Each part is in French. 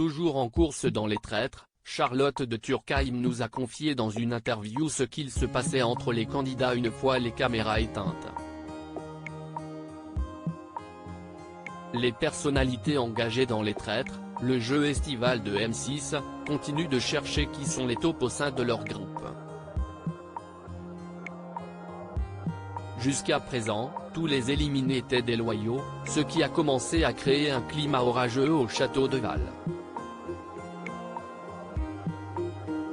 Toujours en course dans les traîtres, Charlotte de Turckheim nous a confié dans une interview ce qu'il se passait entre les candidats une fois les caméras éteintes. Les personnalités engagées dans les traîtres, le jeu estival de M6, continuent de chercher qui sont les taupes au sein de leur groupe. Jusqu'à présent, tous les éliminés étaient des loyaux, ce qui a commencé à créer un climat orageux au château de Val.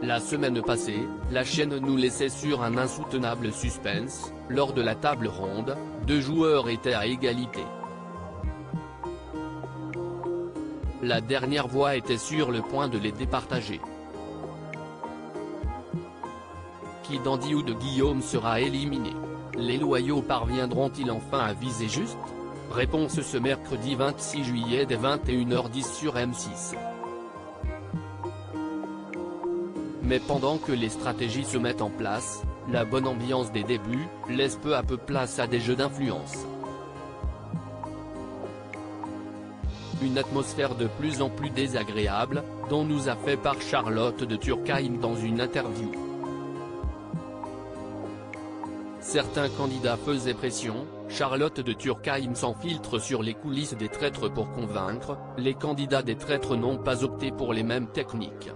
La semaine passée, la chaîne nous laissait sur un insoutenable suspense. Lors de la table ronde, 2 joueurs étaient à égalité. La dernière voix était sur le point de les départager. Qui d'Andy ou de Guillaume sera éliminé? Les loyaux parviendront-ils enfin à viser juste? Réponse ce mercredi 26 juillet dès 21h10 sur M6. Mais pendant que les stratégies se mettent en place, la bonne ambiance des débuts laisse peu à peu place à des jeux d'influence. Une atmosphère de plus en plus désagréable, dont nous a fait part Charlotte de Turckheim dans une interview. Certains candidats faisaient pression, Charlotte de Turckheim sans filtre sur les coulisses des traîtres pour convaincre, les candidats des traîtres n'ont pas opté pour les mêmes techniques.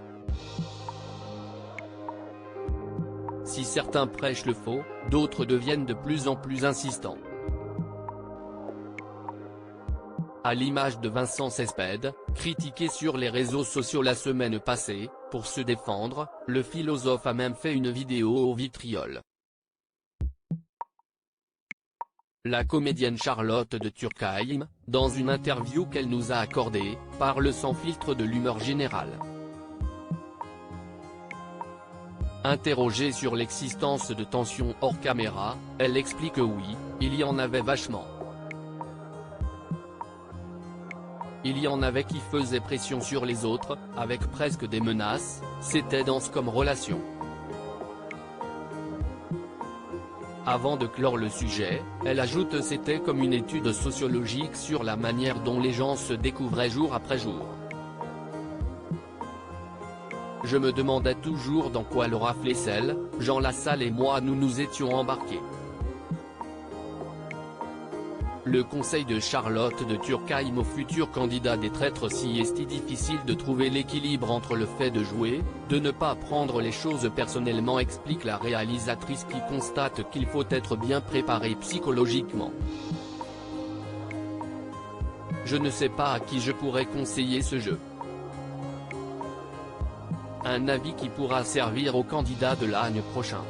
Si certains prêchent le faux, d'autres deviennent de plus en plus insistants. À l'image de Vincent Cespedes, critiqué sur les réseaux sociaux la semaine passée, pour se défendre, le philosophe a même fait une vidéo au vitriol. La comédienne Charlotte de Turckheim, dans une interview qu'elle nous a accordée, parle sans filtre de l'humeur générale. Interrogée sur l'existence de tensions hors caméra, elle explique que oui, il y en avait vachement. Il y en avait qui faisaient pression sur les autres, avec presque des menaces, c'était dense comme relation. Avant de clore le sujet, elle ajoute c'était comme une étude sociologique sur la manière dont les gens se découvraient jour après jour. Je me demandais toujours dans quoi Laura Flessel, Jean Lassalle et moi nous étions embarqués. Le conseil de Charlotte de Turckheim au futur candidat des traîtres: si est difficile de trouver l'équilibre entre le fait de jouer, de ne pas prendre les choses personnellement, explique la réalisatrice qui constate qu'il faut être bien préparé psychologiquement. Je ne sais pas à qui je pourrais conseiller ce jeu. Un avis qui pourra servir au candidat de l'année prochain.